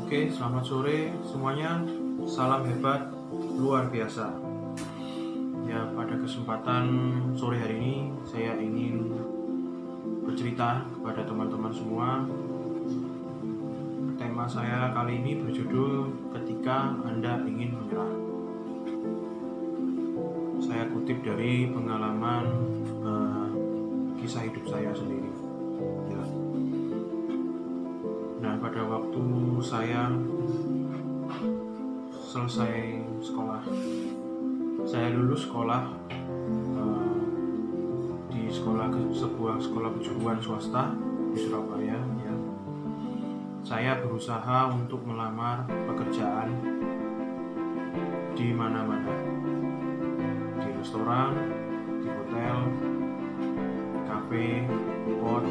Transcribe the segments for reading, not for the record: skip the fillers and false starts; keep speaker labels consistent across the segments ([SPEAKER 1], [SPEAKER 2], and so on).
[SPEAKER 1] Oke, selamat sore semuanya. Salam hebat luar biasa. Ya, pada kesempatan sore hari ini saya ingin bercerita kepada teman-teman semua. Tema saya kali ini berjudul Ketika Anda Ingin Menyerah. Saya kutip dari pengalaman kisah hidup saya sendiri. Ya. Nah, pada waktu saya selesai sekolah, saya lulus sekolah di sebuah sekolah kejuruan swasta di Surabaya. Ya. Saya berusaha untuk melamar pekerjaan di mana-mana, di restoran, di hotel, kafe, pot.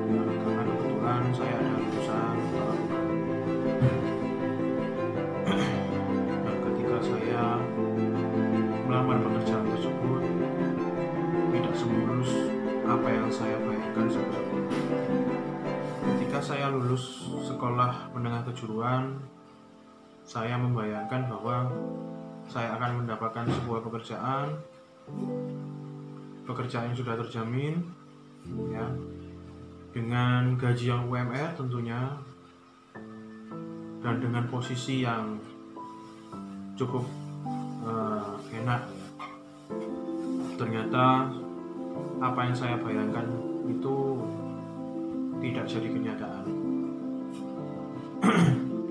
[SPEAKER 1] Ya, karena kebetulan saya ada lulusan dan ketika saya melamar pekerjaan tersebut tidak semulus apa yang saya bayangkan sebelumnya. Ketika saya lulus sekolah menengah kejuruan, saya membayangkan bahwa saya akan mendapatkan sebuah pekerjaan yang sudah terjamin, ya, dengan gaji yang UMR tentunya, dan dengan posisi yang cukup enak. Ternyata apa yang saya bayangkan itu tidak jadi kenyataan.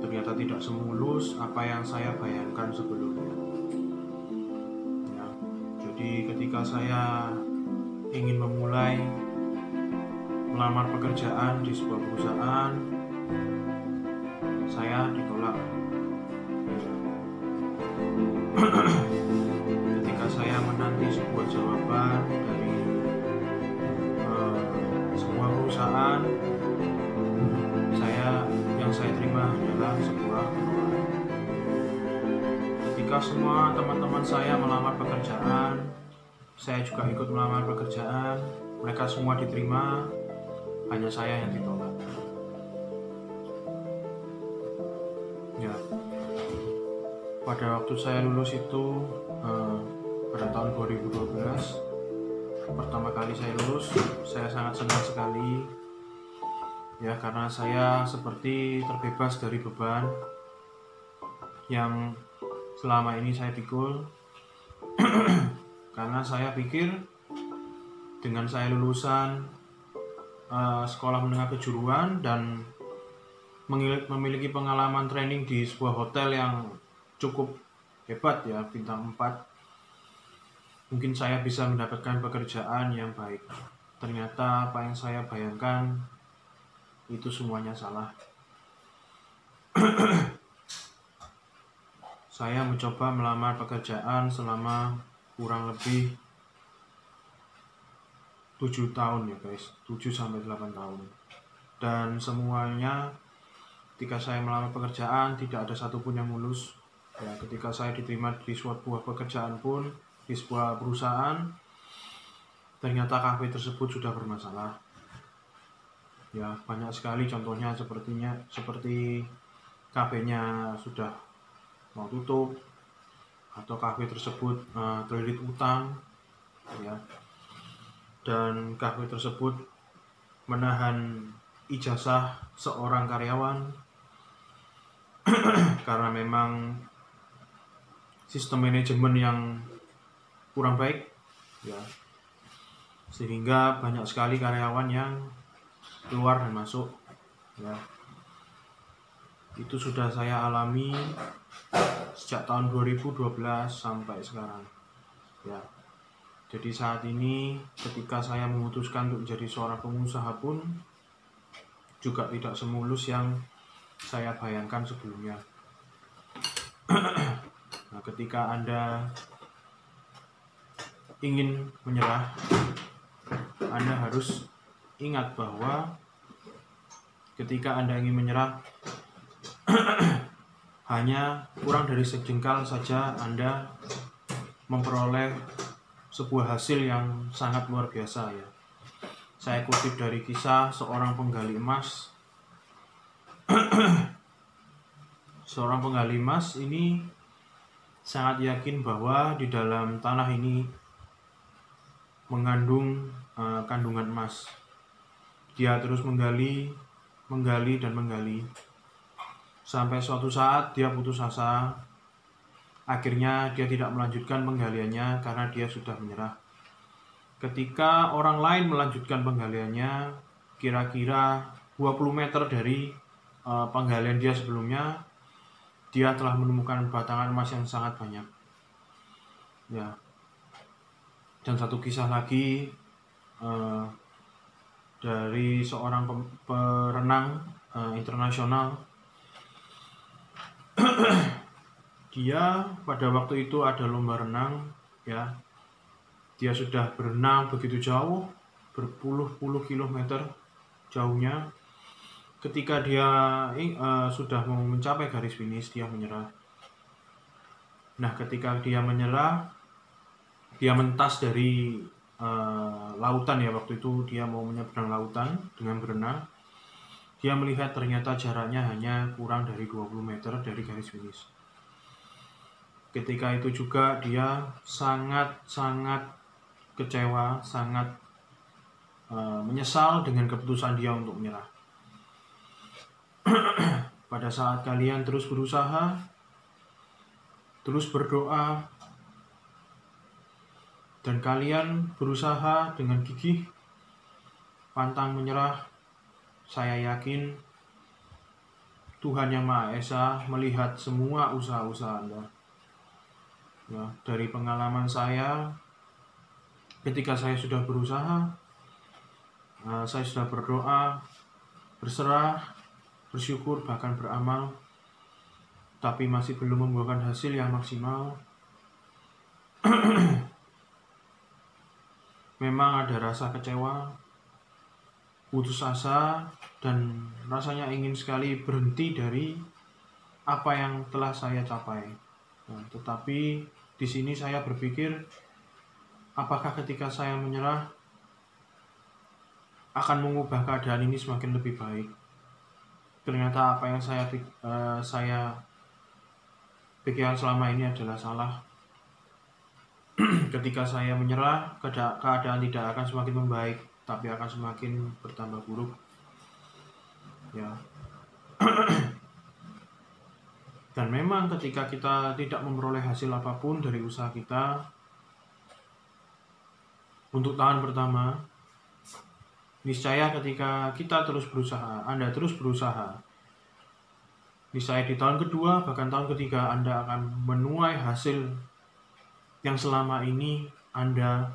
[SPEAKER 1] Ternyata tidak semulus apa yang saya bayangkan sebelumnya. Ya, jadi ketika saya ingin memulai melamar pekerjaan di sebuah perusahaan, saya ditolak. Ketika saya menanti sebuah jawaban dari sebuah perusahaan, yang saya terima adalah sebuah penolakan. Ketika semua teman-teman saya melamar pekerjaan, saya juga ikut melamar pekerjaan. Mereka semua diterima, hanya saya yang ditolak. Ya, pada waktu saya lulus itu pada tahun 2012, pertama kali saya lulus, saya sangat senang sekali. Ya, karena saya seperti terbebas dari beban yang selama ini saya pikul. Karena saya pikir dengan saya lulusan sekolah menengah kejuruan dan memiliki pengalaman training di sebuah hotel yang cukup hebat, ya, bintang 4, mungkin saya bisa mendapatkan pekerjaan yang baik. Ternyata apa yang saya bayangkan itu semuanya salah. Saya mencoba melamar pekerjaan selama kurang lebih 7 tahun, ya guys, 7-8 tahun. Dan semuanya ketika saya melamar pekerjaan tidak ada satupun yang mulus. Ya, ketika saya diterima di sebuah pekerjaan pun di sebuah perusahaan, ternyata kafe tersebut sudah bermasalah. Ya, banyak sekali contohnya, seperti kafenya sudah mau tutup, atau kafe tersebut terlilit utang, ya, dan kafe tersebut menahan ijazah seorang karyawan karena memang sistem manajemen yang kurang baik, ya, sehingga banyak sekali karyawan yang keluar dan masuk. Ya, itu sudah saya alami sejak tahun 2012 sampai sekarang. Ya, jadi saat ini ketika saya memutuskan untuk menjadi seorang pengusaha pun juga tidak semulus yang saya bayangkan sebelumnya. Nah, ketika Anda ingin menyerah, Anda harus ingat bahwa ketika Anda ingin menyerah, hanya kurang dari sejengkal saja Anda memperoleh sebuah hasil yang sangat luar biasa, ya. Saya kutip dari kisah seorang penggali emas seorang penggali emas ini sangat yakin bahwa di dalam tanah ini mengandung kandungan emas. Dia terus menggali dan menggali sampai suatu saat dia putus asa. Akhirnya dia tidak melanjutkan penggaliannya karena dia sudah menyerah. Ketika orang lain melanjutkan penggaliannya, kira-kira 20 meter dari penggalian dia sebelumnya, dia telah menemukan batangan emas yang sangat banyak. Ya. Dan satu kisah lagi dari seorang perenang internasional. Dia pada waktu itu ada lomba renang, ya. Dia sudah berenang begitu jauh, berpuluh-puluh kilometer jauhnya. Ketika dia sudah mau mencapai garis finish, dia menyerah. Nah, ketika dia menyerah, dia mentas dari lautan, ya. Waktu itu dia mau menyeberang lautan dengan berenang. Dia melihat ternyata jaraknya hanya kurang dari 20 meter dari garis finish. Ketika itu juga dia sangat kecewa, sangat menyesal dengan keputusan dia untuk menyerah. Pada saat kalian terus berusaha, terus berdoa, dan kalian berusaha dengan gigih, pantang menyerah, saya yakin Tuhan Yang Maha Esa melihat semua usaha-usaha Anda. Ya, dari pengalaman saya, ketika saya sudah berusaha, saya sudah berdoa, berserah, bersyukur, bahkan beramal, tapi masih belum membuahkan hasil yang maksimal. Memang ada rasa kecewa, putus asa, dan rasanya ingin sekali berhenti dari apa yang telah saya capai. Nah, tetapi di sini saya berpikir, apakah ketika saya menyerah akan mengubah keadaan ini semakin lebih baik? Ternyata apa yang saya pikirkan selama ini adalah salah. Ketika saya menyerah, keadaan tidak akan semakin membaik, tapi akan semakin bertambah buruk. Ya. Dan memang ketika kita tidak memperoleh hasil apapun dari usaha kita, untuk tahun pertama, niscaya ketika kita terus berusaha, Anda terus berusaha, niscaya di tahun kedua, bahkan tahun ketiga, Anda akan menuai hasil yang selama ini Anda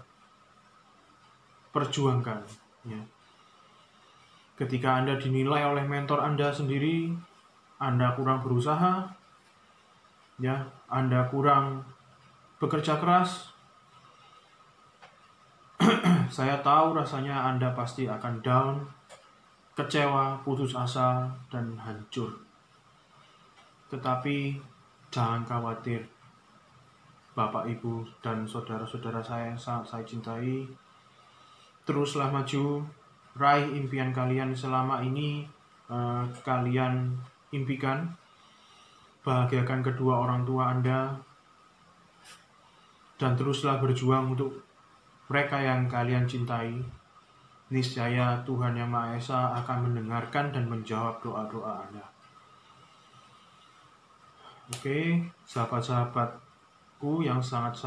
[SPEAKER 1] perjuangkan. Ya. Ketika Anda dinilai oleh mentor Anda sendiri, Anda kurang berusaha, ya, Anda kurang bekerja keras, saya tahu rasanya Anda pasti akan down, kecewa, putus asa, dan hancur. Tetapi jangan khawatir, Bapak, Ibu, dan saudara-saudara saya yang sangat saya cintai. Teruslah maju, raih impian kalian selama ini kalian impikan. Bahagiakan kedua orang tua Anda, dan teruslah berjuang untuk mereka yang kalian cintai. Niscaya Tuhan Yang Maha Esa akan mendengarkan dan menjawab doa-doa Anda. Oke, sahabat-sahabatku yang sangat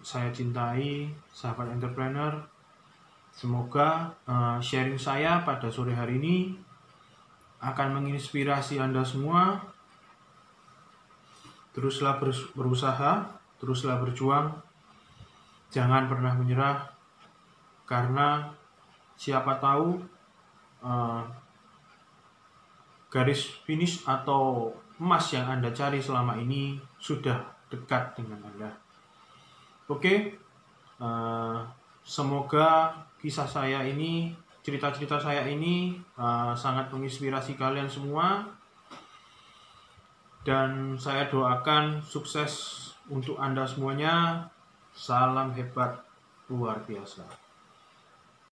[SPEAKER 1] saya cintai, sahabat entrepreneur, semoga sharing saya pada sore hari ini akan menginspirasi Anda semua. Teruslah berusaha, teruslah berjuang, jangan pernah menyerah, karena siapa tahu garis finish atau emas yang Anda cari selama ini sudah dekat dengan Anda. Oke, semoga kisah saya ini, cerita-cerita saya ini sangat menginspirasi kalian semua. Dan saya doakan sukses untuk Anda semuanya. Salam hebat luar biasa.